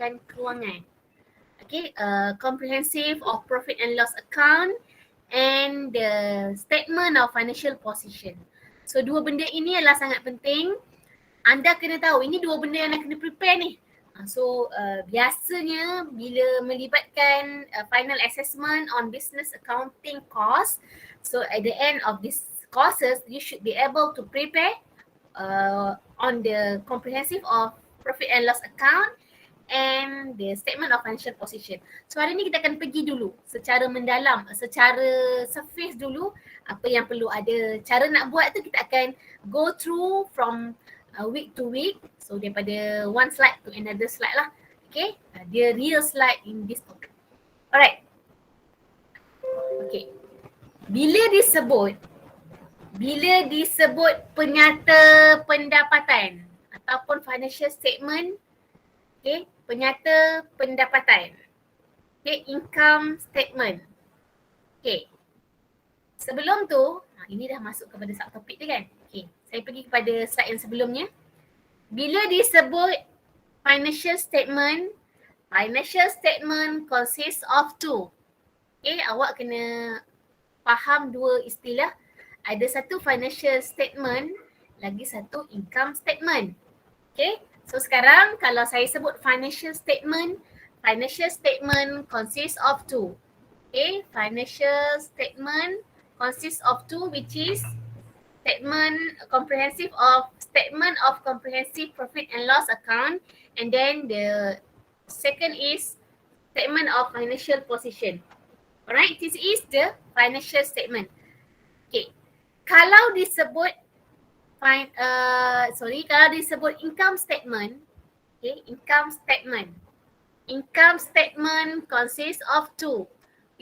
pendapat kewangan. Okay, comprehensive of profit and loss account and the statement of financial position. So dua benda ini adalah sangat penting. Anda kena tahu ini dua benda yang anda kena prepare ni. So biasanya bila melibatkan final assessment on business accounting course, so at the end of this courses you should be able to prepare on the comprehensive of profit and loss account and the statement of financial position. So hari ni kita akan pergi dulu secara mendalam, secara surface dulu apa yang perlu ada. Cara nak buat tu kita akan go through from week to week. So daripada one slide to another slide lah. Okay, dia real slide in this topic. Alright. Okay. Bila disebut penyata pendapatan ataupun financial statement, okay, penyata pendapatan, okay, income statement. Okay, sebelum tu, ini dah masuk kepada subtopik tu kan. Okay, saya pergi kepada slide yang sebelumnya. Bila disebut financial statement consists of two. Okay, awak kena faham dua istilah. Ada satu financial statement, lagi satu income statement. Okay, so sekarang kalau saya sebut financial statement consists of two. Okay, financial statement consists of two, which is statement of comprehensive profit and loss account, and then the second is statement of financial position. Alright, this is the financial statement. Okay, kalau disebut income statement, okay, income statement consists of two,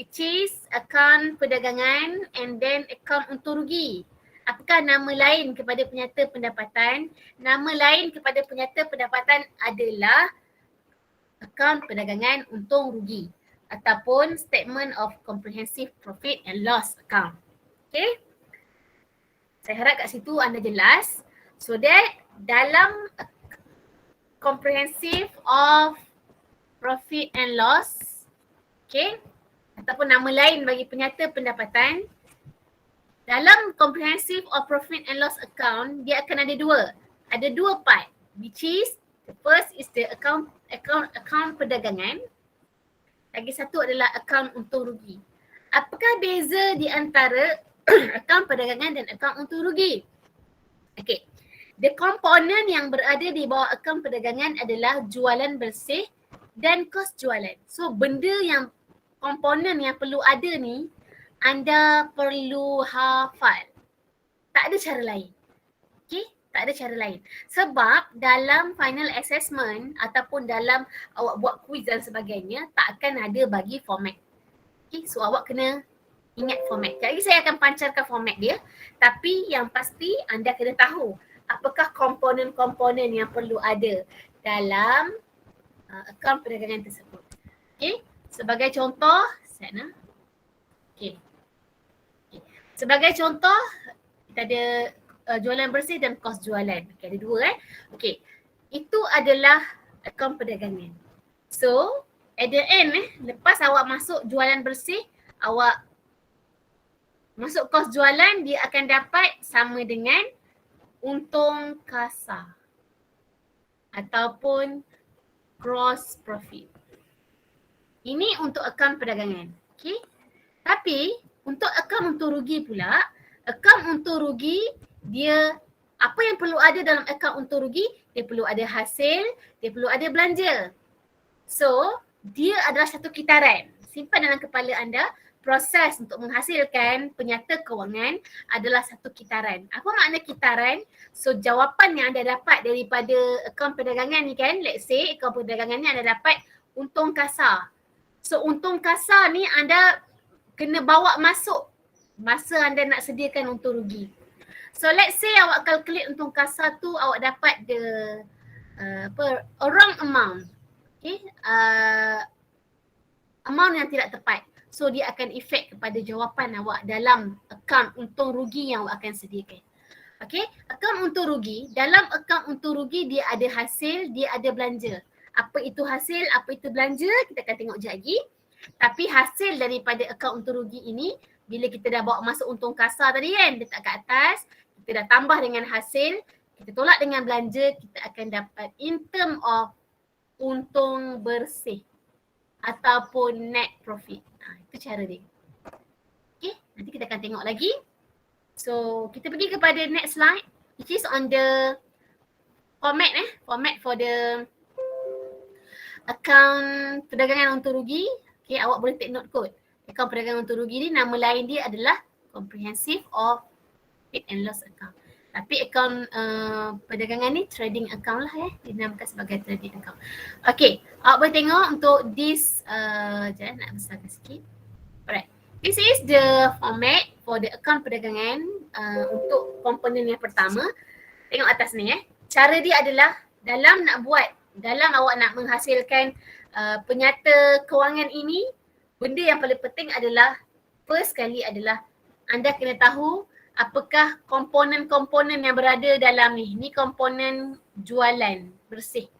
which is account perdagangan and then account untung rugi. Apakah nama lain kepada penyata pendapatan? Nama lain kepada penyata pendapatan adalah account perdagangan untung rugi ataupun statement of comprehensive profit and loss account. Okay, saya harap kat situ anda jelas. So that dalam comprehensive of profit and loss, okay, ataupun nama lain bagi penyata pendapatan, dalam comprehensive of profit and loss account, dia akan ada dua part, which is the first is the account perdagangan, lagi satu adalah account untung rugi. Apakah beza di antara akaun perdagangan dan akaun untung rugi? Okay, the component yang berada di bawah akaun perdagangan adalah jualan bersih dan kos jualan. So benda yang komponen yang perlu ada ni anda perlu hafal. Tak ada cara lain. Okay, tak ada cara lain. Sebab dalam final assessment ataupun dalam awak buat quiz dan sebagainya tak akan ada bagi format. Okay, so awak kena ingat format. Jadi saya akan pancarkan format dia, tapi yang pasti anda kena tahu apakah komponen-komponen yang perlu ada dalam akaun perdagangan tersebut. Okay, sebagai contoh, sebagai contoh kita ada jualan bersih dan kos jualan. Okay, ada dua Okay, itu adalah akaun perdagangan. So at the end lepas awak masuk jualan bersih, awak masuk kos jualan, dia akan dapat sama dengan untung kasar ataupun gross profit. Ini untuk akaun perdagangan. Okay. Tapi untuk akaun untung rugi pula, akaun untung rugi dia apa yang perlu ada dalam akaun untung rugi? Dia perlu ada hasil, dia perlu ada belanja. So dia adalah satu kitaran. Simpan dalam kepala anda, proses untuk menghasilkan penyata kewangan adalah satu kitaran. Apa makna kitaran? So jawapan yang anda dapat daripada akaun perdagangan ni kan, let's say akaun perdagangan ni anda dapat untung kasar. So untung kasar ni anda kena bawa masuk masa anda nak sediakan untung rugi. So let's say awak calculate untung kasar tu, awak dapat the wrong amount. Okay, amount yang tidak tepat. So dia akan efek kepada jawapan awak dalam akaun untung rugi yang awak akan sediakan. Okay, akaun untung rugi, dalam akaun untung rugi dia ada hasil, dia ada belanja. Apa itu hasil, apa itu belanja, kita akan tengok sekejap lagi. Tapi hasil daripada akaun untung rugi ini, bila kita dah bawa masuk untung kasar tadi kan, letak kat atas, kita dah tambah dengan hasil, kita tolak dengan belanja, kita akan dapat in term of untung bersih ataupun net profit. Itu cara dia. Okay, nanti kita akan tengok lagi. So, kita pergi kepada next slide, which is on the format for the account perdagangan untung rugi. Okay, awak boleh take note code. Akaun perdagangan untung rugi ni nama lain dia adalah comprehensive or profit and loss account. Tapi akaun perdagangan ni trading account lah ya. Dinamakan sebagai trading account. Okay, awak boleh tengok untuk this, jangan nak besarkan sikit. Alright, this is the format for the account perdagangan untuk komponen yang pertama. Tengok atas ni Cara dia adalah dalam awak nak menghasilkan penyata kewangan ini, benda yang paling penting adalah first kali adalah anda kena tahu apakah komponen-komponen yang berada dalam ni. Ni komponen jualan bersih.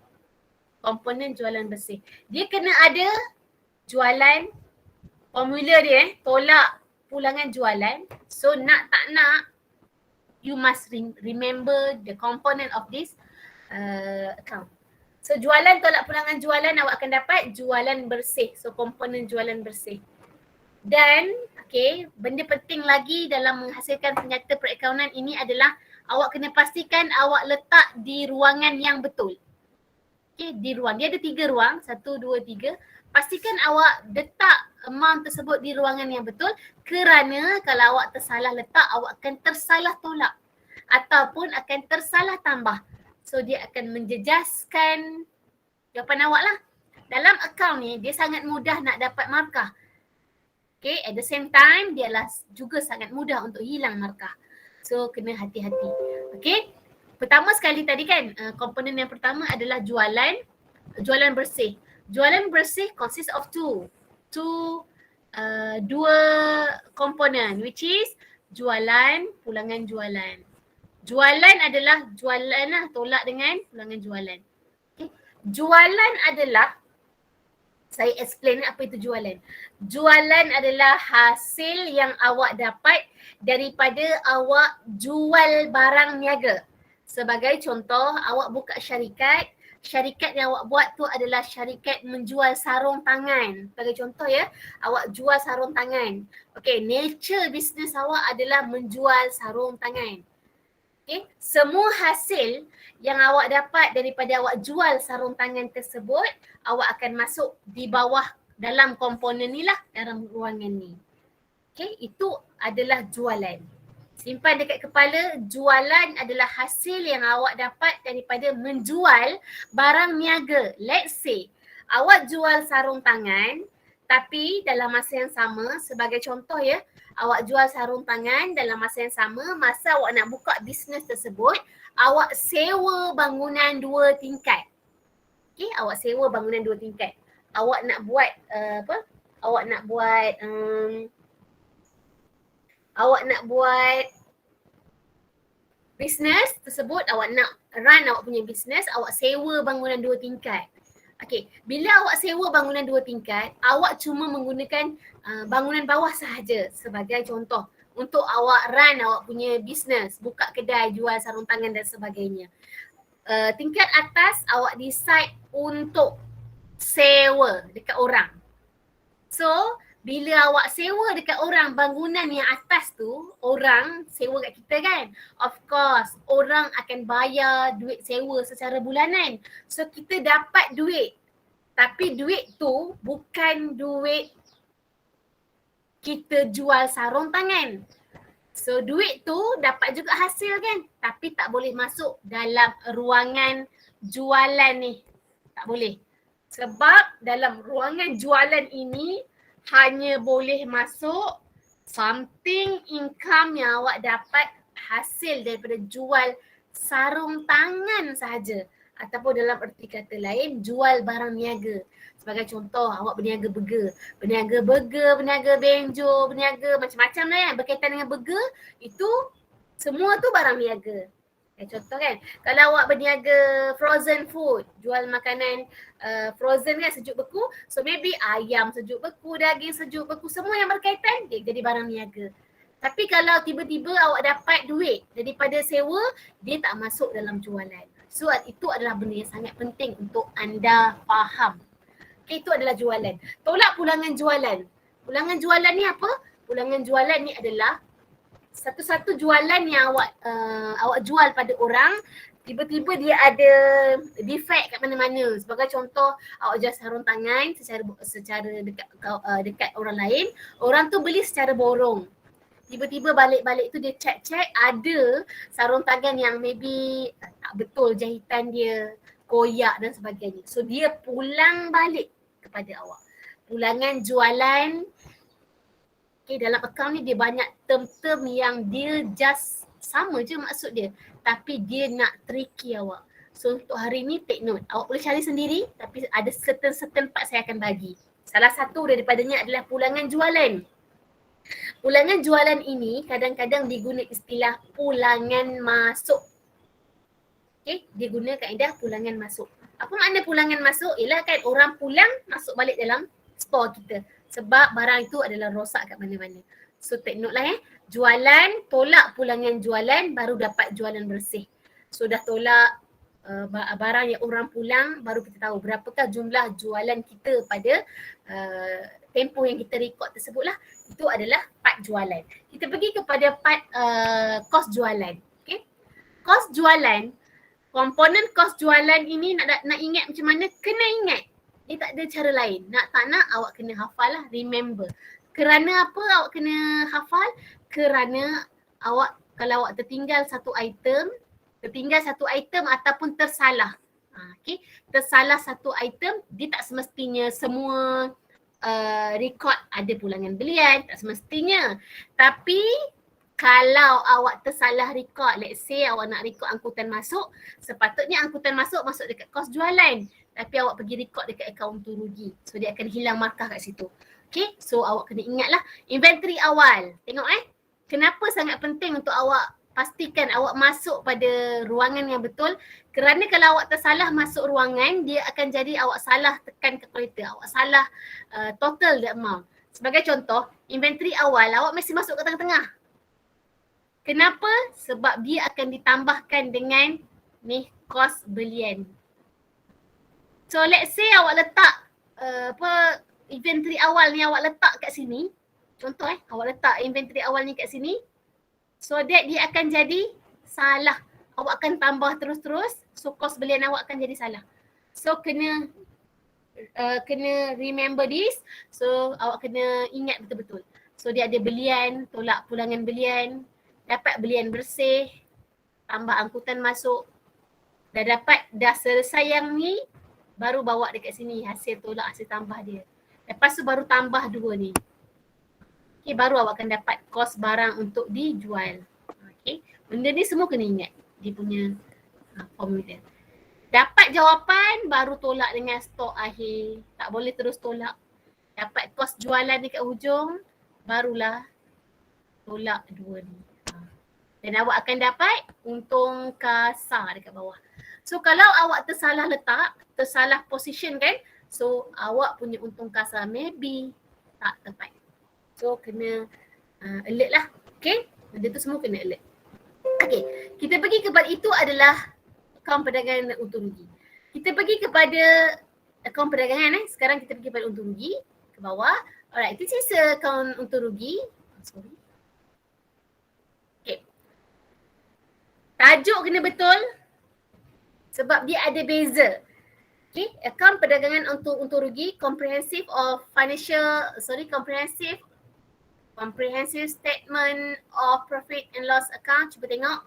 Komponen jualan bersih. Dia kena ada jualan, formula dia tolak pulangan jualan. So nak tak nak, you must remember the component of this account. So jualan tolak pulangan jualan, awak akan dapat jualan bersih. So komponen jualan bersih. Dan benda penting lagi dalam menghasilkan penyata perakaunan ini adalah awak kena pastikan awak letak di ruangan yang betul. Di ruang, dia ada 3 ruang, 1, 2, 3. Pastikan awak letak amount tersebut di ruangan yang betul, kerana kalau awak tersalah letak, awak akan tersalah tolak ataupun akan tersalah tambah. So dia akan menjejaskan jawapan awak lah. Dalam akaun ni dia sangat mudah nak dapat markah. At the same time dia juga sangat mudah untuk hilang markah. So kena hati-hati. Pertama sekali tadi kan, komponen yang pertama adalah jualan bersih. Jualan bersih consist of dua komponen, which is jualan, pulangan jualan. Jualan adalah jualan lah, tolak dengan pulangan jualan. Jualan adalah, saya explain apa itu jualan. Jualan adalah hasil yang awak dapat daripada awak jual barang niaga. Sebagai contoh, awak buka syarikat yang awak buat tu adalah syarikat menjual sarung tangan. Sebagai contoh awak jual sarung tangan. Nature business awak adalah menjual sarung tangan. Semua hasil yang awak dapat daripada awak jual sarung tangan tersebut, awak akan masuk di bawah dalam komponen ni lah, dalam ruangan ni. Itu adalah jualan. Simpan dekat kepala, jualan adalah hasil yang awak dapat daripada menjual barang niaga. Let's say, awak jual sarung tangan, tapi dalam masa yang sama, sebagai contoh awak jual sarung tangan dalam masa yang sama, masa awak nak buka bisnes tersebut, awak sewa bangunan 2 tingkat. Awak sewa bangunan 2 tingkat. Awak nak buat awak nak buat bisnes tersebut, awak nak run awak punya bisnes, awak sewa bangunan 2 tingkat. Bila awak sewa bangunan 2 tingkat, awak cuma menggunakan bangunan bawah sahaja sebagai contoh untuk awak run awak punya bisnes, buka kedai, jual sarung tangan dan sebagainya. Tingkat atas awak decide untuk sewa dekat orang. So, bila awak sewa dekat orang bangunan yang atas tu, orang sewa kat kita kan. Of course, orang akan bayar duit sewa secara bulanan. So kita dapat duit. Tapi duit tu bukan duit kita jual sarung tangan. So duit tu dapat juga hasil kan. Tapi tak boleh masuk dalam ruangan jualan ni. Tak boleh. Sebab dalam ruangan jualan ini hanya boleh masuk something income yang awak dapat hasil daripada jual sarung tangan sahaja. Ataupun dalam erti kata lain, jual barang niaga. Sebagai contoh, awak berniaga burger, berniaga benjo, berniaga macam-macam lah yang berkaitan dengan burger, itu semua tu barang niaga. Contoh kan, kalau awak berniaga frozen food, jual makanan frozen kan sejuk beku, so maybe ayam sejuk beku, daging sejuk beku, semua yang berkaitan dia jadi barang niaga. Tapi kalau tiba-tiba awak dapat duit daripada sewa, dia tak masuk dalam jualan. So itu adalah benda yang sangat penting untuk anda faham. Okay, itu adalah jualan. Tolak pulangan jualan. Pulangan jualan ni apa? Pulangan jualan ni adalah satu-satu jualan yang awak jual pada orang, tiba-tiba dia ada defect kat mana-mana. Sebagai contoh, awak jual sarung tangan secara dekat orang lain, orang tu beli secara borong. Tiba-tiba balik-balik tu dia check ada sarung tangan yang maybe tak betul jahitan dia, koyak dan sebagainya. So dia pulang balik kepada awak. Pulangan jualan. Okay, dalam akaun ni dia banyak term-term yang dia just sama je maksud dia. Tapi dia nak tricky awak. So untuk hari ni take note. Awak boleh cari sendiri tapi ada certain part saya akan bagi. Salah satu daripadanya adalah pulangan jualan. Pulangan jualan ini kadang-kadang diguna istilah pulangan masuk. Okay, dia guna kaedah pulangan masuk. Apa makna pulangan masuk? Ialah kan orang pulang masuk balik dalam store kita. Sebab barang itu adalah rosak kat mana-mana. So take note lah jualan, tolak pulangan jualan baru dapat jualan bersih. So dah tolak barang yang orang pulang baru kita tahu berapakah jumlah jualan kita pada tempoh yang kita record tersebut lah. Itu adalah part jualan. Kita pergi kepada part kos jualan. Okay? Kos jualan, komponen kos jualan ini nak ingat macam mana? Kena ingat. Dia tak ada cara lain. Nak tak nak awak kena hafal lah, remember. Kerana apa awak kena hafal? Kerana awak kalau awak tertinggal satu item ataupun tersalah. Okay. Tersalah satu item, dia tak semestinya semua record ada pulangan belian, tak semestinya. Tapi kalau awak tersalah record, let's say awak nak record angkutan masuk, sepatutnya angkutan masuk dekat kos jualan. Tapi awak pergi record dekat akaun untung rugi. So dia akan hilang markah kat situ. Okay, so awak kena ingatlah inventory awal. Tengok kenapa sangat penting untuk awak pastikan awak masuk pada ruangan yang betul. Kerana kalau awak tersalah masuk ruangan, dia akan jadi awak salah tekan kalkulator. Awak salah total the amount. Sebagai contoh, inventory awal awak mesti masuk ke tengah-tengah. Kenapa? Sebab dia akan ditambahkan dengan ni kos belian. So let's say awak letak inventory awal ni awak letak kat sini. Contoh awak letak inventory awal ni kat sini. So that dia akan jadi salah. Awak akan tambah terus-terus. So kos belian awak akan jadi salah. So kena remember this. So awak kena ingat betul-betul. So dia ada belian, tolak pulangan belian, dapat belian bersih, tambah angkutan masuk. Dah selesai yang ni, baru bawa dekat sini hasil tolak, hasil tambah dia. Lepas tu baru tambah dua ni. Okay, baru awak akan dapat kos barang untuk dijual. Okay, benda ni semua kena ingat. Dia punya formula. Dapat jawapan, baru tolak dengan stok akhir. Tak boleh terus tolak. Dapat kos jualan dekat hujung, barulah tolak dua ni. Dan awak akan dapat untung kasar dekat bawah. So kalau awak tersalah letak, tersalah position kan, so awak punya untung kasar maybe tak tepat. So kena alert lah. Okay, benda tu semua kena alert. Okay, kita pergi kepada itu adalah akaun perdagangan untung rugi. Kita pergi kepada akaun perdagangan sekarang kita pergi kepada untung rugi ke bawah. Alright, itu sisa akaun untung rugi. Sorry. Okay. Tajuk kena betul sebab dia ada beza. Okay, akaun perdagangan untung rugi comprehensive statement of profit and loss account. Cuba tengok,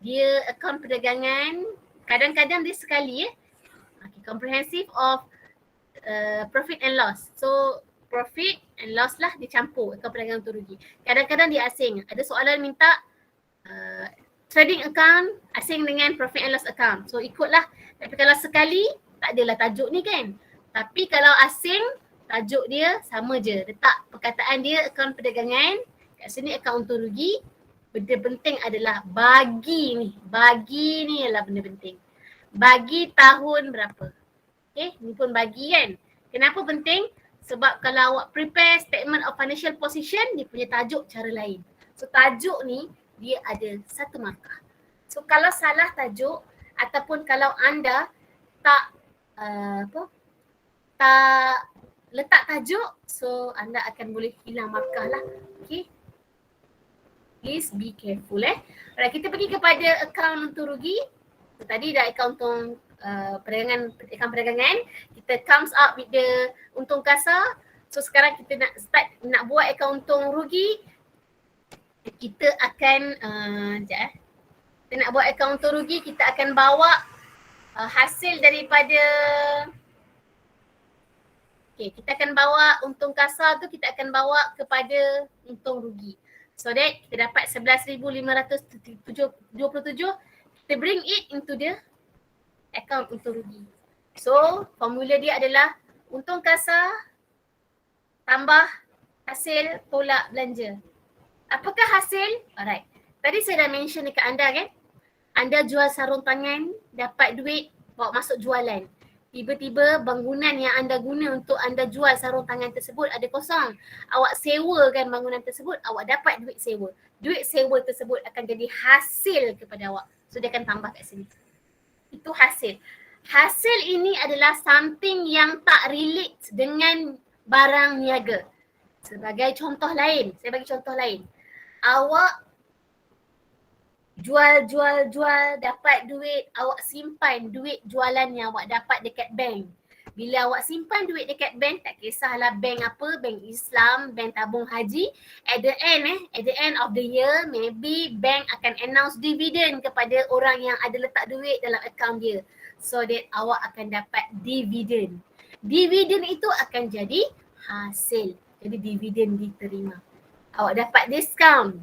dia akaun perdagangan, kadang-kadang dia sekali Okay, comprehensive of profit and loss. So profit and loss lah dicampur akaun perdagangan untung rugi. Kadang-kadang dia asing. Ada soalan minta trading account asing dengan profit and loss account. So ikutlah. Tapi kalau sekali tak adalah tajuk ni kan. Tapi kalau asing, tajuk dia sama je. Letak perkataan dia akaun perdagangan, kat sini akaun untung rugi. Benda penting adalah bagi ni. Bagi ni adalah benda penting. Bagi tahun berapa. Okay, ni pun bagi kan. Kenapa penting? Sebab kalau awak prepare statement of financial position, dia punya tajuk cara lain. So tajuk ni, dia ada 1 markah. So kalau salah tajuk ataupun kalau anda tak tak letak tajuk, so anda akan boleh hilang markah lah. Okay. Please be careful Alright, kita pergi kepada akaun untung rugi. So, tadi dah akaun untung perdagangan, akaun perdagangan. Kita comes up with the untung kasar. So sekarang kita nak buat akaun untung rugi. Kita akan kita nak buat akaun untung rugi, kita akan bawa hasil daripada kita akan bawa untung kasar tu, kita akan bawa kepada untung rugi. So that kita dapat 11,527. Kita bring it into the account untung rugi. So formula dia adalah untung kasar tambah hasil tolak belanja. Apakah hasil? Alright. Tadi saya dah mention dekat anda kan. Anda jual sarung tangan, dapat duit, bawa masuk jualan. Tiba-tiba bangunan yang anda guna untuk anda jual sarung tangan tersebut ada kosong. Awak sewakan bangunan tersebut, awak dapat duit sewa. Duit sewa tersebut akan jadi hasil kepada awak. So dia akan tambah kat sini. Itu hasil. Hasil ini adalah something yang tak relate dengan barang niaga. Sebagai contoh lain, saya bagi contoh lain. Awak jual, dapat duit, awak simpan duit jualan yang awak dapat dekat bank. Bila awak simpan duit dekat bank, tak kisahlah bank apa, bank Islam, bank tabung haji, at the end of the year, maybe bank akan announce dividend kepada orang yang ada letak duit dalam akaun dia. So that awak akan dapat dividen. Dividen itu akan jadi hasil. Jadi dividen diterima. Awak dapat diskaun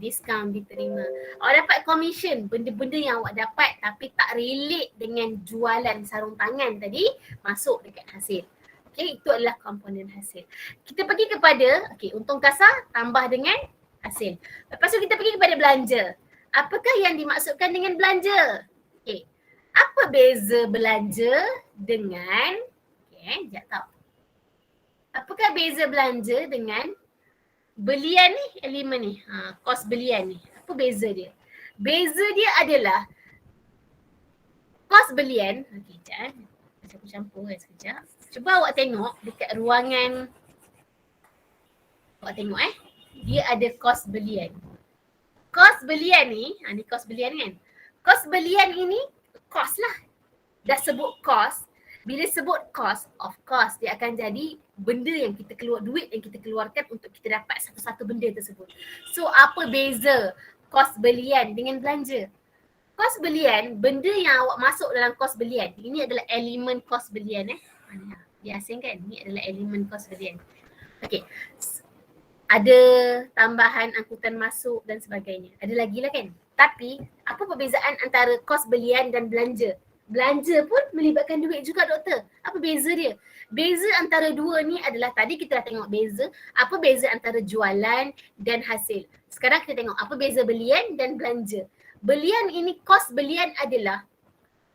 diterima. Awak dapat commission, benda-benda yang awak dapat tapi tak relate dengan jualan sarung tangan tadi, masuk dekat hasil. Okay, itu adalah komponen hasil. Kita pergi kepada, untung kasar tambah dengan hasil. Lepas tu kita pergi kepada belanja. Apakah yang dimaksudkan dengan belanja? Okay, apa beza belanja dengan, sekejap tau. Apakah beza belanja dengan belian ni, elemen ni, kos belian ni. Apa beza dia? Beza dia adalah kos belian, sekejap aku campur sekejap. Cuba awak tengok dekat ruangan, awak tengok dia ada kos belian. Kos belian ni, ni kos belian kan. Kos belian ini, kos lah. Dah sebut kos. Bila sebut cost, of course dia akan jadi benda yang kita keluar, duit yang kita keluarkan untuk kita dapat satu-satu benda tersebut. So apa beza kos belian dengan belanja? Kos belian, benda yang awak masuk dalam kos belian. Ini adalah elemen kos belian Dia asing kan? Ini adalah elemen kos belian. Okay. Ada tambahan angkutan masuk dan sebagainya. Ada lagi lah kan? Tapi apa perbezaan antara kos belian dan belanja? Belanja pun melibatkan duit juga doktor. Apa beza dia? Beza antara dua ni adalah tadi kita dah tengok beza. Apa beza antara jualan dan hasil. Sekarang kita tengok apa beza belian dan belanja. Belian ini, kos belian adalah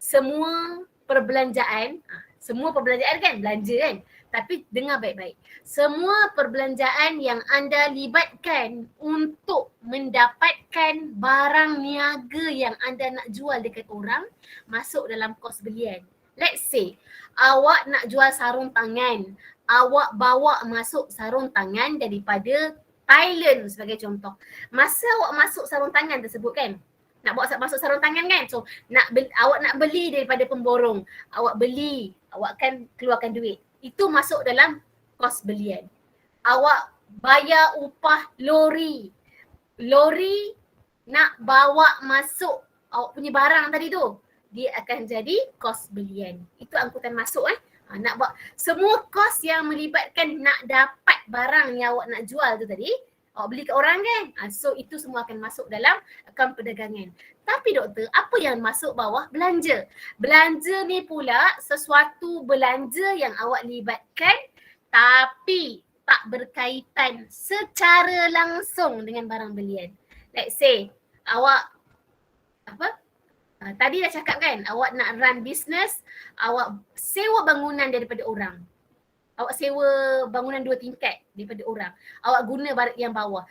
semua perbelanjaan. Semua perbelanjaan kan? Belanja kan? Tapi dengar baik-baik. Semua perbelanjaan yang anda libatkan untuk mendapatkan barang niaga yang anda nak jual dekat orang masuk dalam kos belian. Let's say awak nak jual sarung tangan. Awak bawa masuk sarung tangan daripada Thailand sebagai contoh. Masa awak masuk sarung tangan tersebut kan, nak bawa masuk sarung tangan kan. So awak nak beli daripada pemborong. Awak beli, awak akan keluarkan duit. Itu masuk dalam kos belian. Awak bayar upah lori. Lori nak bawa masuk awak punya barang tadi tu. Dia akan jadi kos belian. Itu angkutan masuk nak buat semua kos yang melibatkan nak dapat barang yang awak nak jual tu tadi. Awak beli ke orang kan? So itu semua akan masuk dalam akaun perdagangan. Tapi doktor, apa yang masuk bawah? Belanja. Belanja ni pula sesuatu belanja yang awak libatkan tapi tak berkaitan secara langsung dengan barang belian. Let's say awak tadi dah cakap kan, awak nak run business, awak sewa bangunan daripada orang. Awak sewa bangunan 2 tingkat daripada orang. Awak guna yang bawah,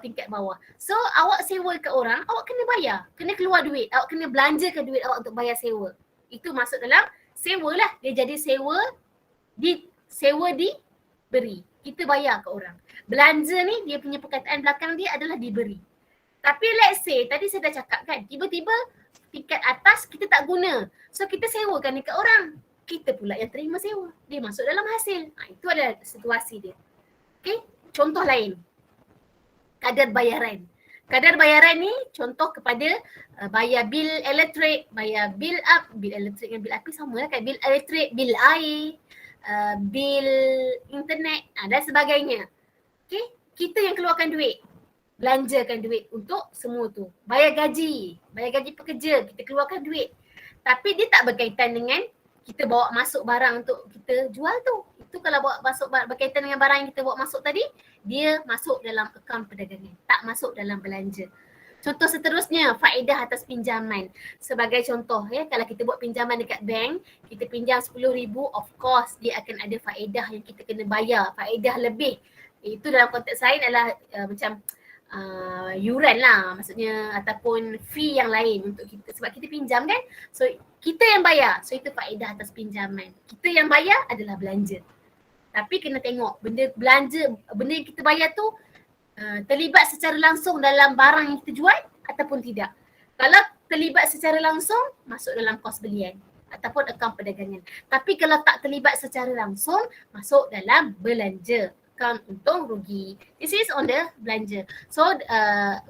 tingkat bawah. So awak sewa ke orang, awak kena bayar. Kena keluar duit. Awak kena belanjakan duit awak untuk bayar sewa. Itu masuk dalam sewa lah. Dia jadi sewa diberi. Kita bayar ke orang. Belanja ni dia punya perkataan belakang dia adalah diberi. Tapi let's say, tadi saya dah cakap kan, tiba-tiba tingkat atas kita tak guna. So kita sewakan dekat orang. Kita pula yang terima sewa. Dia masuk dalam hasil. Itu adalah situasi dia. Okay, contoh lain. Kadar bayaran. Kadar bayaran ni contoh kepada bayar bil elektrik, bayar bil elektrik dengan bil api sama lah kan. Bil elektrik, bil air, bil internet dan sebagainya. Okay, kita yang keluarkan duit. Belanjakan duit untuk semua tu. Bayar gaji pekerja, kita keluarkan duit. Tapi dia tak berkaitan dengan kita bawa masuk barang untuk kita jual tu. Itu kalau bawa masuk berkaitan dengan barang yang kita bawa masuk tadi, dia masuk dalam akaun perdagangan, tak masuk dalam belanja. Contoh seterusnya, faedah atas pinjaman. Sebagai contoh kalau kita buat pinjaman dekat bank, kita pinjam 10,000, of course dia akan ada faedah yang kita kena bayar, faedah lebih. Itu dalam konteks lain adalah macam yuran lah maksudnya, ataupun fee yang lain untuk kita sebab kita pinjam kan, so kita yang bayar, so itu faedah atas pinjaman. Kita yang bayar adalah belanja, tapi kena tengok benda yang kita bayar tu terlibat secara langsung dalam barang yang kita jual ataupun tidak. Kalau terlibat secara langsung, masuk dalam kos belian ataupun akaun perdagangan. Tapi kalau tak terlibat secara langsung, masuk dalam belanja, akaun untung rugi. This is on the belanja. So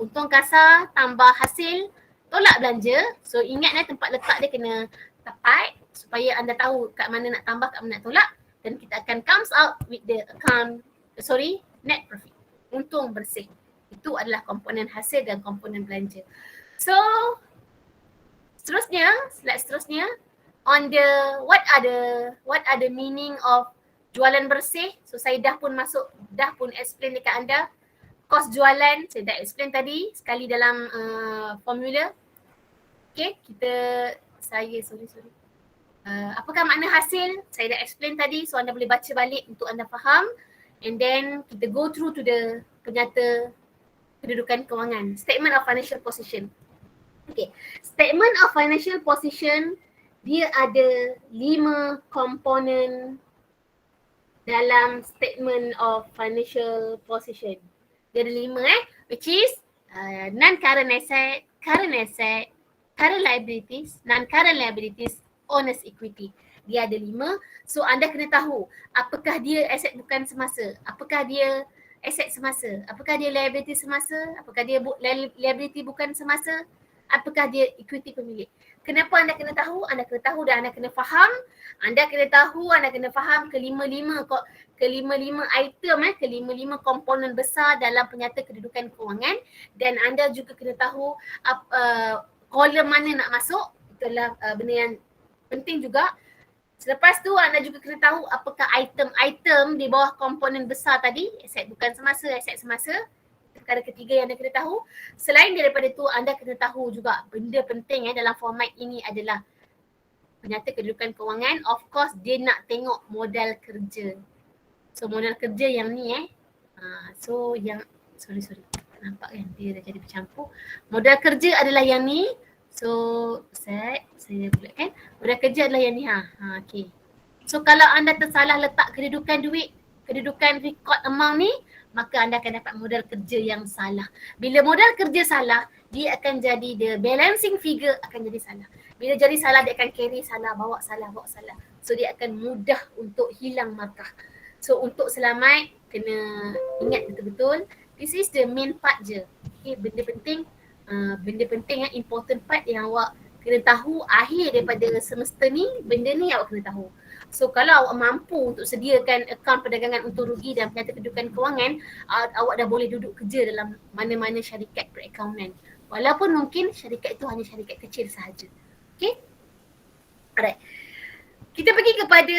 untung kasar tambah hasil, tolak belanja. So ingat tempat letak dia kena tepat supaya anda tahu kat mana nak tambah, kat mana nak tolak, dan kita akan comes out with the net profit. Untung bersih. Itu adalah komponen hasil dan komponen belanja. So seterusnya, slide seterusnya, on the what are the meaning of jualan bersih. So saya dah pun explain dekat anda. Kos jualan saya dah explain tadi sekali dalam formula. Okay, apakah makna hasil? Saya dah explain tadi, so anda boleh baca balik untuk anda faham. And then kita go through to the penyata kedudukan kewangan. Statement of financial position. Okay, statement of financial position dia ada 5 komponen dalam statement of financial position. Dia ada 5 which is non-current asset, current asset, current liabilities, non-current liabilities, owner's equity. Dia ada 5. So anda kena tahu apakah dia aset bukan semasa, apakah dia aset semasa, apakah dia liability semasa, apakah dia liability bukan semasa, apakah dia equity pemilik. Kenapa anda kena tahu? Anda kena tahu dan anda kena faham. Anda kena faham kelima-lima item, kelima-lima komponen besar dalam penyata kedudukan kewangan, dan anda juga kena tahu kolom mana nak masuk. Itulah benda yang penting juga. Selepas tu anda juga kena tahu apakah item-item di bawah komponen besar tadi, aset bukan semasa, aset semasa. Perkara ketiga yang anda kena tahu. Selain daripada tu, anda kena tahu juga benda penting dalam format ini adalah penyata kedudukan kewangan. Of course dia nak tengok modal kerja. So modal kerja yang ni sorry nampak kan dia dah jadi bercampur. Modal kerja adalah yang ni. So saya bulatkan. Modal kerja adalah yang ni okay. So kalau anda tersalah letak kedudukan duit, kedudukan record amount ni, maka anda akan dapat modal kerja yang salah. Bila modal kerja salah, dia akan jadi the balancing figure akan jadi salah. Bila jadi salah, dia akan carry salah, bawa salah. So dia akan mudah untuk hilang markah. So untuk selamat, kena ingat betul-betul, this is the main part je. Okay, benda penting important part yang awak kena tahu akhir daripada semester ni, benda ni awak kena tahu. So kalau awak mampu untuk sediakan akaun perdagangan untung rugi dan penyata kedudukan kewangan, awak dah boleh duduk kerja dalam mana-mana syarikat perakaunan. Walaupun mungkin syarikat itu hanya syarikat kecil sahaja. Okay? Alright. Kita pergi kepada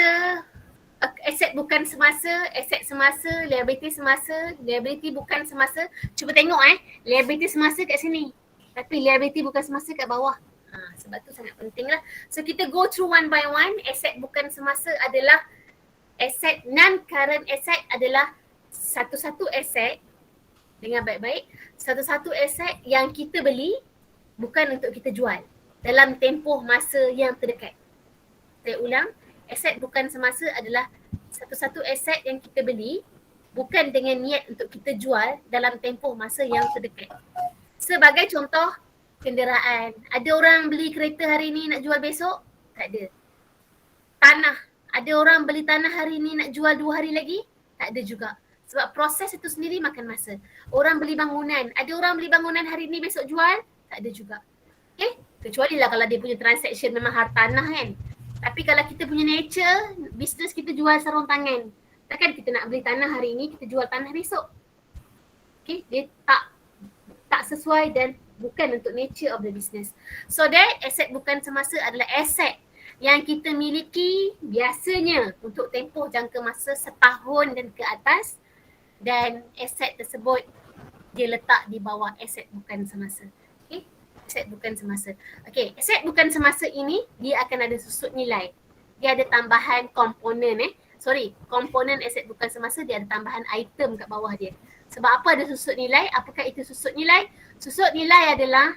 aset bukan semasa, aset semasa, liability semasa, liability bukan semasa. Cuba tengok liability semasa kat sini. Tapi liability bukan semasa kat bawah. Sebab tu sangat penting lah. So kita go through one by one. Aset bukan semasa adalah aset, non-current asset adalah satu-satu aset, dengar baik-baik, satu-satu aset yang kita beli bukan untuk kita jual dalam tempoh masa yang terdekat. Saya ulang, aset bukan semasa adalah satu-satu aset yang kita beli bukan dengan niat untuk kita jual dalam tempoh masa yang terdekat. Sebagai contoh, kenderaan. Ada orang beli kereta hari ni nak jual besok? Tak ada. Tanah. Ada orang beli tanah hari ni nak jual 2 hari lagi? Tak ada juga. Sebab proses itu sendiri makan masa. Orang beli bangunan. Ada orang beli bangunan hari ni besok jual? Tak ada juga. Okay? Kecuali lah kalau dia punya transaction memang hartanah kan. Tapi kalau kita punya nature, bisnes kita jual sarung tangan. Takkan kita nak beli tanah hari ni, kita jual tanah besok. Okay? Dia tak sesuai dan bukan untuk nature of the business. So that aset bukan semasa adalah aset yang kita miliki biasanya untuk tempoh jangka masa setahun dan ke atas, dan aset tersebut dia letak di bawah aset bukan semasa. Okay? Aset bukan semasa. Okay, aset bukan semasa ini dia akan ada susut nilai. Dia ada tambahan komponen komponen aset bukan semasa, dia ada tambahan item kat bawah dia. Sebab apa ada susut nilai? Apakah itu susut nilai? Susut nilai adalah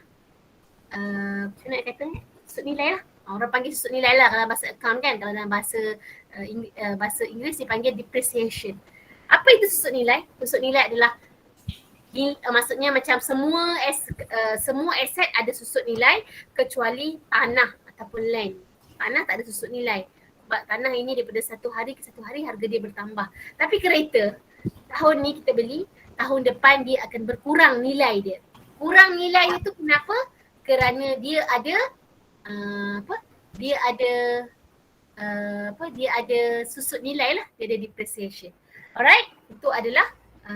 macam mana nak kata? Susut nilai lah. Orang panggil susut nilai lah kalau bahasa account kan. Kalau dalam bahasa bahasa Inggeris dipanggil depreciation. Apa itu susut nilai? Susut nilai adalah maksudnya macam semua aset ada susut nilai kecuali tanah ataupun land. Tanah tak ada susut nilai. Sebab tanah ini daripada satu hari ke satu hari harga dia bertambah. Tapi kereta, tahun ni kita beli, tahun depan dia akan berkurang nilai dia. Kurang nilai itu kenapa? Kerana dia ada dia ada susut nilai lah, dia ada depreciation. Alright, itu adalah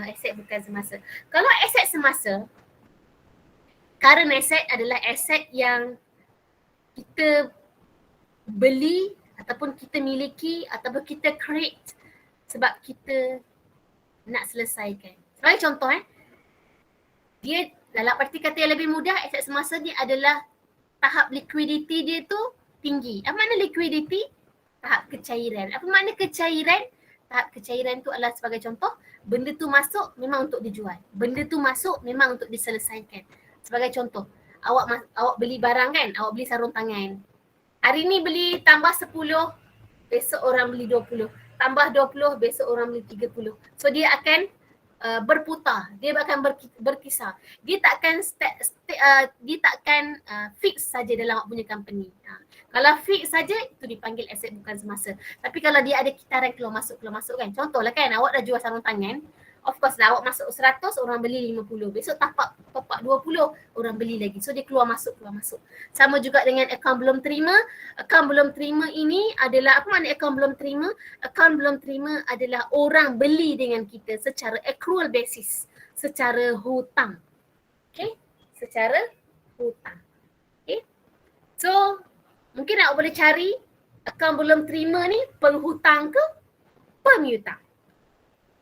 aset bukan semasa. Kalau aset semasa, current asset adalah aset yang kita beli ataupun kita miliki ataupun kita create sebab kita nak selesaikan. Sebagai contoh dia dalam arti kata yang lebih mudah, aset semasa ni adalah tahap liquidity dia tu tinggi. Apa makna liquidity? Tahap kecairan. Apa makna kecairan? Tahap kecairan tu adalah sebagai contoh, benda tu masuk memang untuk dijual. Benda tu masuk memang untuk diselesaikan. Sebagai contoh, awak beli barang kan, awak beli sarung tangan. Hari ni beli tambah 10, besok orang beli 20. Tambah 20, besok orang beli 30. So dia akan berputar, dia akan berkisar. Dia takkan fix saja dalam awak punya company. Kalau fix saja itu dipanggil aset bukan semasa. Tapi kalau dia ada kitaran keluar masuk kan. Contohlah kan, awak dah jual sarung tangan. Of course lah, awak masuk 100, orang beli 50. Besok top up 20, orang beli lagi. So dia keluar masuk. Sama juga dengan akaun belum terima. Akaun belum terima ini adalah, apa makna akaun belum terima? Akaun belum terima adalah orang beli dengan kita secara accrual basis, secara hutang. Okay? Secara hutang. Okay? So, mungkin awak boleh cari akaun belum terima ni penghutang ke pemihutang.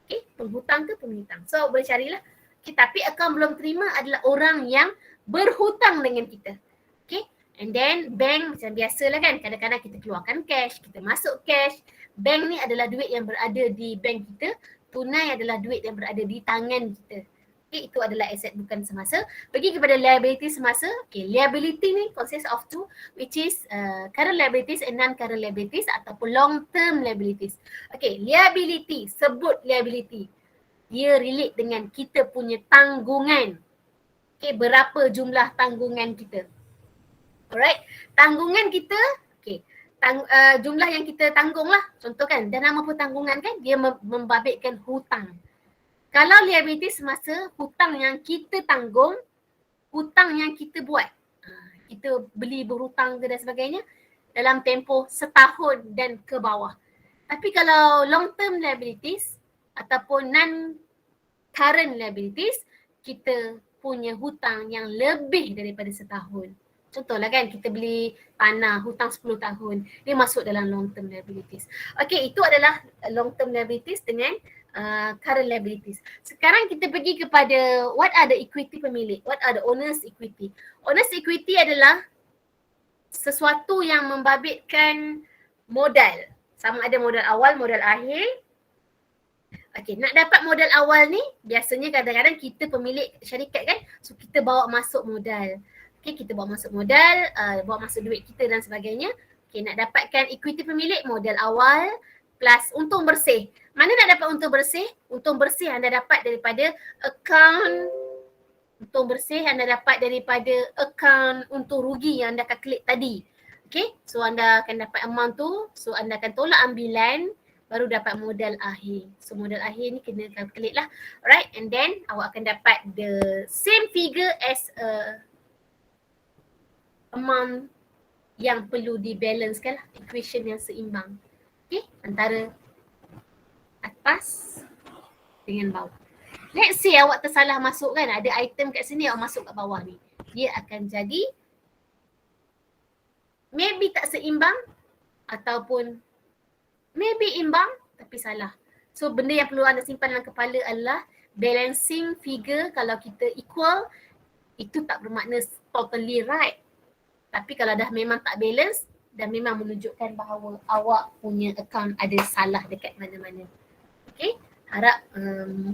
Okay, penghutang ke pemihutang. So boleh carilah. Okay, tapi akaun belum terima adalah orang yang berhutang dengan kita. Okay, and then bank macam biasalah kan. Kadang-kadang kita keluarkan cash, kita masuk cash. Bank ni adalah duit yang berada di bank kita. Tunai adalah duit yang berada di tangan kita. Okay, itu adalah aset bukan semasa. Pergi kepada liability semasa. Okay, liability ni consists of two, which is current liabilities and non-current liabilities ataupun long-term liabilities. Okay, liability, sebut liability. Dia relate dengan kita punya tanggungan. Okay, berapa jumlah tanggungan kita. Alright, tanggungan kita, okay, jumlah yang kita tanggung lah. Contoh kan, dan nama pun tanggungan kan, dia membabitkan hutang. Kalau liability semasa, hutang yang kita tanggung, hutang yang kita buat. Kita beli berhutang ke dan sebagainya dalam tempoh setahun dan ke bawah. Tapi kalau long term liabilities ataupun non-current liabilities, kita punya hutang yang lebih daripada setahun. Contohlah kan, kita beli tanah, hutang 10 tahun. Dia masuk dalam long term liabilities. Okay, itu adalah long term liabilities dengan current liabilities. Sekarang kita pergi kepada what are the equity pemilik, what are the owner's equity. Owner's equity adalah sesuatu yang membabitkan modal. Sama ada modal awal, modal akhir. Okey, nak dapat modal awal ni biasanya kadang-kadang kita pemilik syarikat kan, so kita bawa masuk modal. Okey, kita bawa masuk modal, bawa masuk duit kita dan sebagainya. Okey, nak dapatkan equity pemilik, modal awal plus untung bersih. Mana nak dapat untung bersih? Untung bersih anda dapat daripada akaun untung bersih anda dapat daripada akaun untung rugi yang anda akan klik tadi. Okay, so anda akan dapat amount tu, so anda akan tolak ambilan baru dapat modal akhir. So modal akhir ni kena calculate lah. Alright, and then awak akan dapat the same figure as amount yang perlu dibalancekan lah, equation yang seimbang. Okay, antara atas dengan bawah. Let's say awak tersalah masuk kan, ada item kat sini awak masuk kat bawah ni. Dia akan jadi maybe tak seimbang ataupun maybe imbang tapi salah. So benda yang perlu anda simpan dalam kepala adalah balancing figure. Kalau kita equal, itu tak bermakna totally right. Tapi kalau dah memang tak balance dan memang menunjukkan bahawa awak punya account ada salah dekat mana-mana. Okay, harap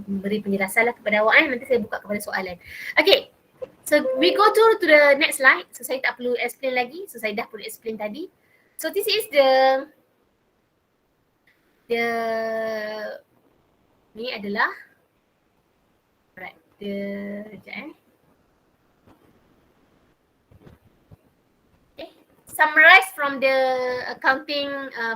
memberi penjelasan lah kepada awak. Nanti saya buka kepada soalan. Okay, so we go to the next slide. So saya tak perlu explain lagi. So saya dah perlu explain tadi. So this is the ni adalah right, sekejap summarize from the accounting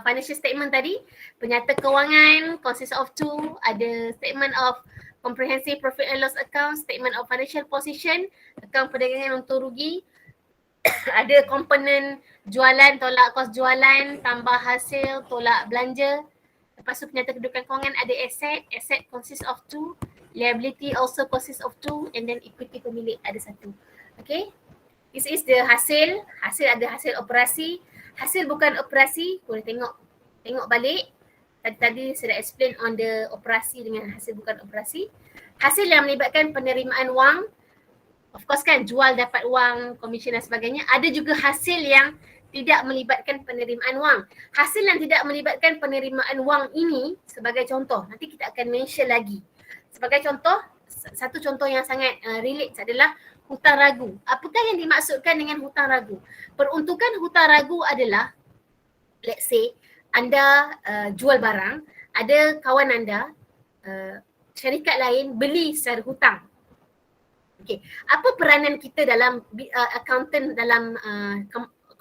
financial statement tadi. Penyata kewangan consists of two. Ada statement of comprehensive profit and loss account, statement of financial position, akaun perdagangan untung rugi. Ada komponen jualan, tolak kos jualan, tambah hasil, tolak belanja. Lepas tu penyata kedudukan kewangan ada asset, asset consists of two, liability also consists of two, and then equity pemilik ada satu. Okay. This is the hasil. Hasil ada hasil operasi. Hasil bukan operasi, boleh tengok balik. Tadi saya dah explain on the operasi dengan hasil bukan operasi. Hasil yang melibatkan penerimaan wang. Of course kan, jual dapat wang, komisen dan sebagainya. Ada juga hasil yang tidak melibatkan penerimaan wang. Hasil yang tidak melibatkan penerimaan wang ini sebagai contoh. Nanti kita akan mention lagi. Sebagai contoh, satu contoh yang sangat relate adalah hutang ragu. Apakah yang dimaksudkan dengan hutang ragu? Peruntukan hutang ragu adalah, let's say, anda jual barang, ada kawan anda, syarikat lain beli secara hutang. Okay. Apa peranan kita dalam accountant dalam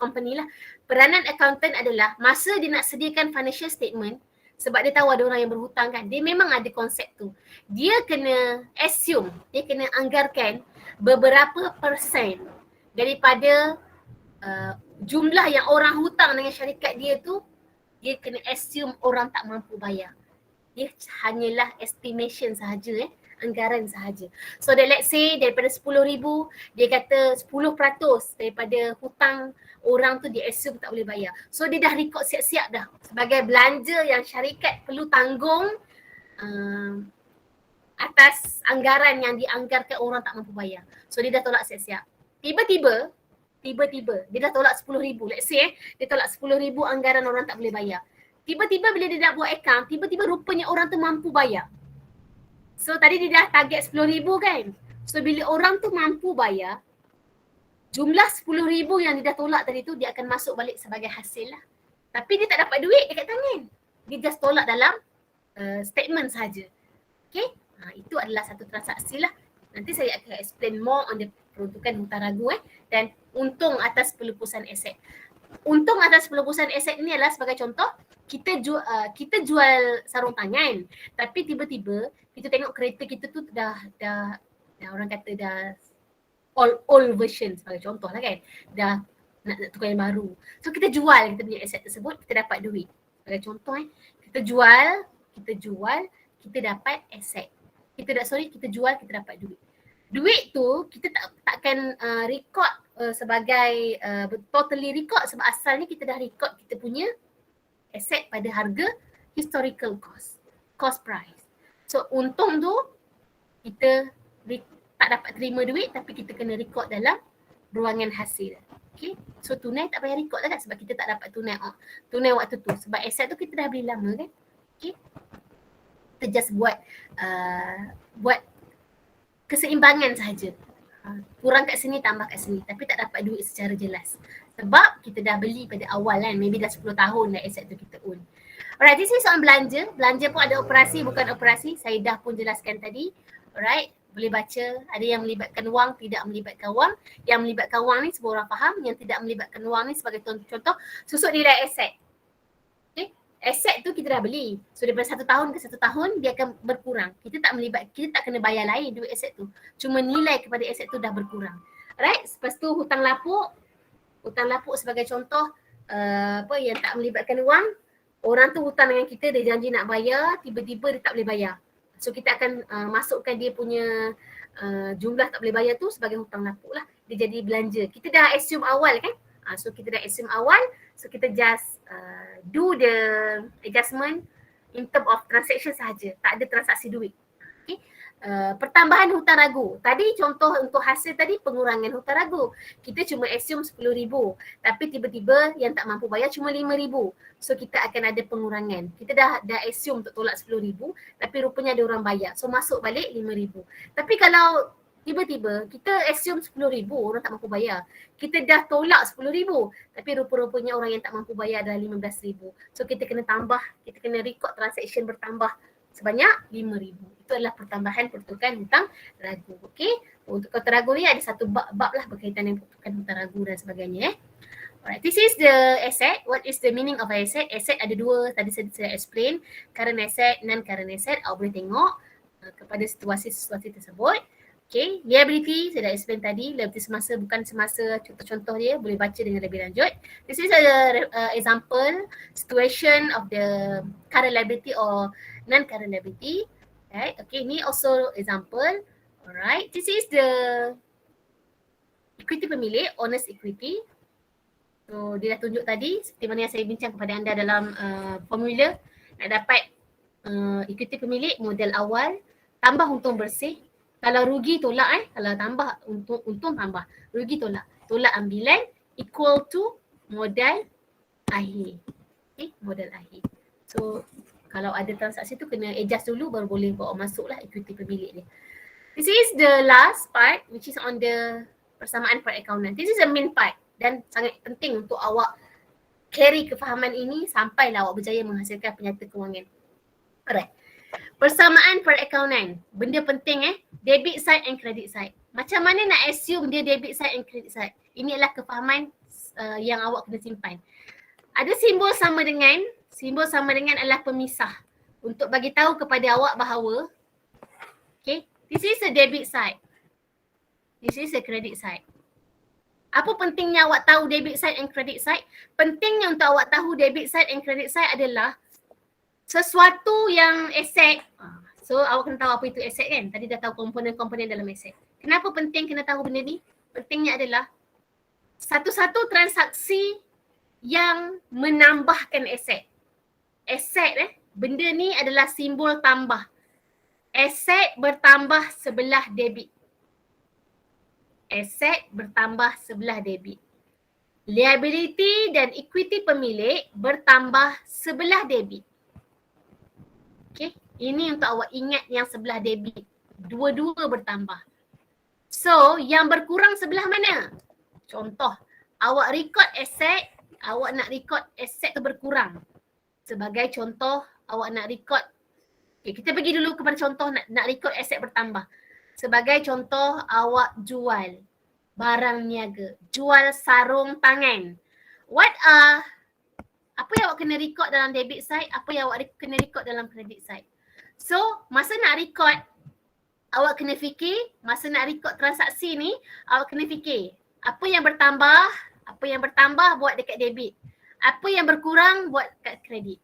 company lah? Peranan accountant adalah masa dia nak sediakan financial statement, sebab dia tahu ada orang yang berhutang kan, dia memang ada konsep tu. Dia kena assume, dia kena anggarkan beberapa persen daripada jumlah yang orang hutang dengan syarikat dia tu, dia kena assume orang tak mampu bayar. Dia hanyalah estimation sahaja, anggaran sahaja. So that let's say daripada 10,000, dia kata 10% daripada hutang orang tu dia assume tak boleh bayar. So dia dah record siap-siap dah sebagai belanja yang syarikat perlu tanggung atas anggaran yang dianggarkan orang tak mampu bayar. So dia dah tolak siap-siap. Tiba-tiba dia dah tolak 10,000. Let's say dia tolak 10,000 anggaran orang tak boleh bayar. Tiba-tiba bila dia nak buat account, tiba-tiba rupanya orang tu mampu bayar. So tadi dia dah target 10,000 kan. So bila orang tu mampu bayar, jumlah 10,000 yang dia dah tolak tadi tu dia akan masuk balik sebagai hasil lah. Tapi dia tak dapat duit dekat tangan. Dia just tolak dalam statement sahaja. Okay. Itu adalah satu transaksi lah. Nanti saya akan explain more on the peruntukan hutang ragu dan untung atas pelupusan aset. Untung atas pelupusan aset ni adalah sebagai contoh, kita jual sarung tangan, tapi tiba-tiba kita tengok kereta kita tu dah orang kata dah old version sebagai contoh lah kan. Dah nak tukar yang baru. So kita jual kita punya aset tersebut, kita dapat duit. Sebagai contoh kita jual, kita dapat aset. Kita jual, kita dapat duit. Duit tu kita takkan record sebagai totally record sebab asalnya kita dah record kita punya aset pada harga historical cost price. So untung tu kita tak dapat terima duit tapi kita kena record dalam ruangan hasil. Okay. So tunai tak payah record lah kan sebab kita tak dapat tunai waktu tu. Sebab aset tu kita dah beli lama kan. Okay. Kita just buat keseimbangan sahaja. Kurang kat sini, tambah kat sini. Tapi tak dapat duit secara jelas. Sebab kita dah beli pada awal kan. Maybe dah 10 tahun dah aset tu kita own. Alright, this is soal belanja. Belanja pun ada operasi, bukan operasi. Saya dah pun jelaskan tadi. Alright, boleh baca. Ada yang melibatkan wang, tidak melibatkan wang. Yang melibatkan wang ni semua orang faham. Yang tidak melibatkan wang ni sebagai contoh, susuk nilai aset. Okay, aset tu kita dah beli. So daripada 1 tahun ke 1 tahun, dia akan berkurang. Kita tak kena bayar lain duit aset tu. Cuma nilai kepada aset tu dah berkurang. Alright, lepas tu hutang lapuk. Hutang lapuk sebagai contoh yang tak melibatkan wang. Orang tu hutang dengan kita, dia janji nak bayar, tiba-tiba dia tak boleh bayar. So kita akan masukkan dia punya jumlah tak boleh bayar tu sebagai hutang lapuk lah. Dia jadi belanja. Kita dah assume awal kan. So kita dah assume awal. So kita just do the adjustment in term of transaction sahaja. Tak ada transaksi duit. Okay. Pertambahan hutang ragu. Tadi contoh untuk hasil tadi pengurangan hutang ragu. Kita cuma assume 10,000 tapi tiba-tiba yang tak mampu bayar cuma 5,000. So kita akan ada pengurangan. Kita dah assume untuk tolak 10,000 tapi rupanya ada orang bayar. So masuk balik 5,000. Tapi kalau tiba-tiba kita assume 10,000 orang tak mampu bayar. Kita dah tolak 10,000 tapi rupa-rupanya orang yang tak mampu bayar adalah 15,000. So kita kena tambah, kita kena record transaction bertambah sebanyak 5,000. Itu adalah pertambahan pertukaran hutang ragu. Okey. Untuk hutang ragu ni ada satu bab lah berkaitan dengan pertukaran hutang ragu dan sebagainya. Alright, this is the asset. What is the meaning of asset? Asset ada dua, tadi saya explain. Current asset, non-current asset. Awak boleh tengok kepada situasi-situasi tersebut. Okay, liability saya dah explain tadi. Liability semasa bukan semasa, contoh-contoh dia boleh baca dengan lebih lanjut. This is a example situation of the current liability or non-current liability. Right, okay, ni also example. Alright, this is the equity pemilik, owner's equity. So dia dah tunjuk tadi seperti mana yang saya bincang kepada anda dalam formula nak dapat equity pemilik modal awal tambah untung bersih. Kalau rugi tolak kalau tambah untung tambah, rugi tolak. Tolak ambilan equal to modal akhir. Okay, modal akhir. So kalau ada transaksi tu kena adjust dulu baru boleh bawa masuklah equity pemilik dia. This is the last part which is on the persamaan perakaunan. This is the main part dan sangat penting untuk awak carry kefahaman ini sampailah awak berjaya menghasilkan penyata kewangan. Alright. Persamaan perakaunan. Benda penting debit side and credit side. Macam mana nak assume dia debit side and credit side? Ini adalah kefahaman yang awak kena simpan. Ada simbol sama dengan adalah pemisah. Untuk bagi tahu kepada awak bahawa okay, this is a debit side. This is a credit side. Apa pentingnya awak tahu debit side and credit side? Pentingnya untuk awak tahu debit side and credit side adalah sesuatu yang aset. So awak kena tahu apa itu aset kan? Tadi dah tahu komponen-komponen dalam aset. Kenapa penting kena tahu benda ni? Pentingnya adalah satu-satu transaksi yang menambahkan aset. Aset benda ni adalah simbol tambah. Aset bertambah sebelah debit. Aset bertambah sebelah debit. Liability dan equity pemilik bertambah sebelah debit. Okay, ini untuk awak ingat yang sebelah debit. Dua-dua bertambah. So, yang berkurang sebelah mana? Contoh, awak record aset, awak nak record aset tu berkurang. Sebagai contoh, awak nak record, okay, kita pergi dulu kepada contoh nak record aset bertambah. Sebagai contoh, awak jual barang niaga, jual sarung tangan. Apa yang awak kena record dalam debit side, apa yang awak kena record dalam credit side. So, masa nak record, awak kena fikir, masa nak record transaksi ni, awak kena fikir, apa yang bertambah buat dekat debit. Apa yang berkurang buat kat kredit.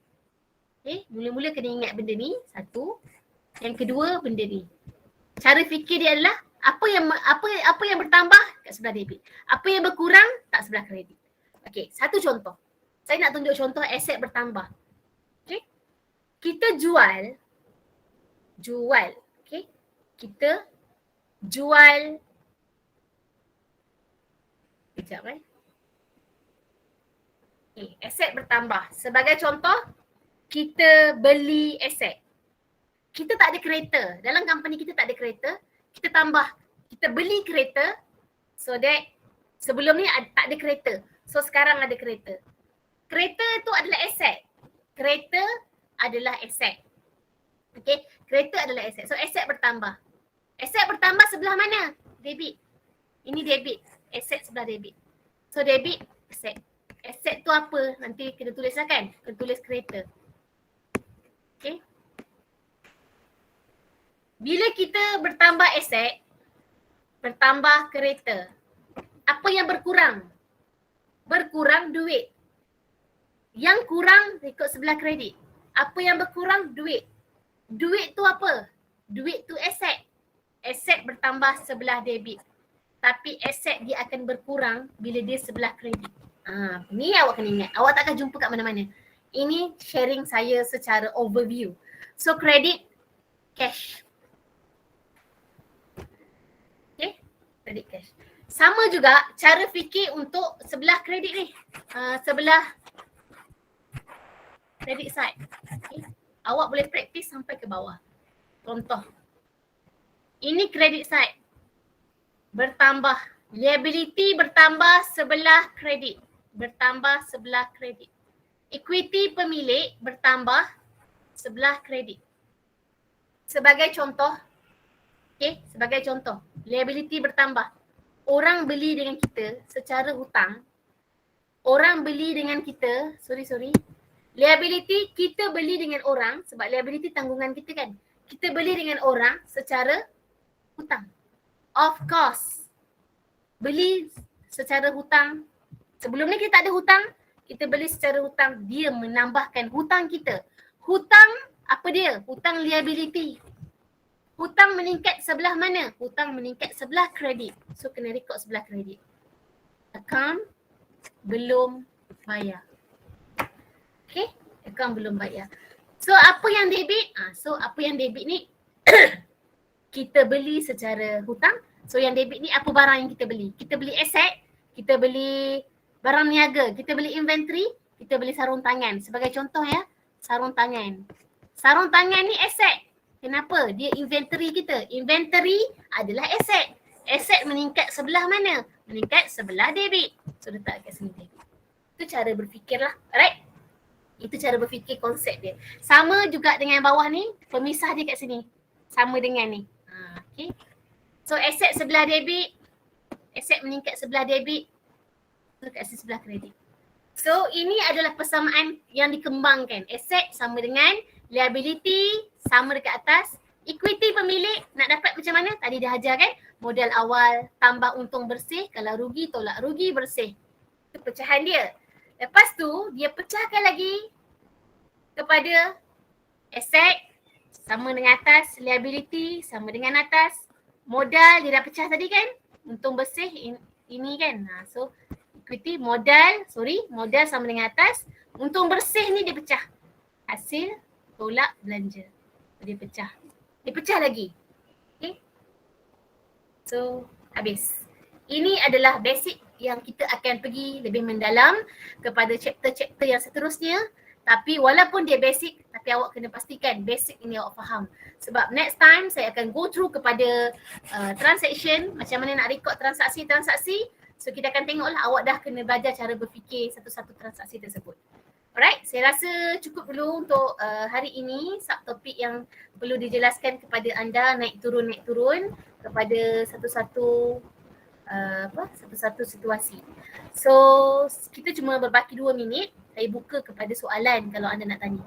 Okay, mula-mula kena ingat benda ni, satu. Yang kedua, benda ni. Cara fikir dia adalah, apa yang bertambah kat sebelah debit. Apa yang berkurang tak sebelah kredit. Okay, satu contoh. Saya nak tunjuk contoh aset bertambah. Okay. Kita jual jual. Okay. Kita jual. Sekejap Okay, aset bertambah. Sebagai contoh, kita beli aset. Kita tak ada kereta. Dalam company kita tak ada kereta. Kita tambah. Kita beli kereta. So that sebelum ni tak ada kereta. So sekarang ada kereta. Kereta tu adalah aset. Kereta adalah aset. Okay. Kereta adalah aset. So aset bertambah. Aset bertambah sebelah mana? Debit. Ini debit. Aset sebelah debit. So debit, aset. Aset tu apa? Nanti kita tulis lah kan? Kita tulis kereta. Okay. Bila kita bertambah aset, bertambah kereta, apa yang berkurang? Berkurang duit. Yang kurang ikut sebelah kredit. Apa yang berkurang? Duit. Duit tu apa? Duit tu aset. Aset bertambah sebelah debit. Tapi aset dia akan berkurang bila dia sebelah kredit. Ni awak kena ingat. Awak takkan jumpa kat mana-mana. Ini sharing saya secara overview. So kredit, cash. Okay, kredit cash. Sama juga cara fikir untuk sebelah kredit ni. Sebelah credit side. Okay. Awak boleh praktis sampai ke bawah. Contoh. Ini credit side. Bertambah. Liability bertambah sebelah kredit. Bertambah sebelah kredit. Equity pemilik bertambah sebelah kredit. Sebagai contoh. Okay. Sebagai contoh. Liability bertambah. Orang beli dengan kita secara hutang. Orang beli dengan kita. Sorry. Liability kita beli dengan orang sebab liability tanggungan kita kan. Kita beli dengan orang secara hutang. Of course. Beli secara hutang. Sebelum ni kita tak ada hutang. Kita beli secara hutang. Dia menambahkan hutang kita. Hutang apa dia? Hutang liability. Hutang meningkat sebelah mana? Hutang meningkat sebelah kredit. So kena record sebelah kredit. Account belum bayar. Okay, account belum bayar. So apa yang debit? So apa yang debit ni kita beli secara hutang. So yang debit ni apa barang yang kita beli? Kita beli aset, kita beli barang niaga, kita beli inventory, kita beli sarung tangan. Sebagai contoh ya, sarung tangan. Sarung tangan ni aset. Kenapa? Dia inventory kita. Inventory adalah aset. Aset meningkat sebelah mana? Meningkat sebelah debit. So letak kat sini debit. Itu cara berfikir lah. Alright? Itu cara berfikir konsep dia. Sama juga dengan bawah ni, pemisah dia kat sini. Sama dengan ni. Okay. So aset sebelah debit, aset meningkat sebelah debit, so kat sini sebelah kredit. So ini adalah persamaan yang dikembangkan. Aset sama dengan liability sama dekat atas. Equity pemilik nak dapat macam mana? Tadi dah ajar kan? Modal awal tambah untung bersih, kalau rugi tolak rugi bersih. Itu pecahan dia. Lepas tu dia pecahkan lagi kepada aset sama dengan atas, liability sama dengan atas, modal dia dah pecah tadi kan, untung bersih ini kan. So equity modal sama dengan atas, untung bersih ni dia pecah. Hasil tolak belanja. Dia pecah lagi. Okay. So habis. Ini adalah basic yang kita akan pergi lebih mendalam kepada chapter-chapter yang seterusnya. Tapi walaupun dia basic, tapi awak kena pastikan basic ini awak faham. Sebab next time saya akan go through kepada transaction, macam mana nak record transaksi-transaksi. So kita akan tengoklah awak dah kena belajar cara berfikir satu-satu transaksi tersebut. Alright, saya rasa cukup dulu untuk hari ini. Subtopik yang perlu dijelaskan kepada anda naik turun kepada satu-satu situasi. So kita cuma berbaki 2 minit. Saya buka kepada soalan kalau anda nak tanya.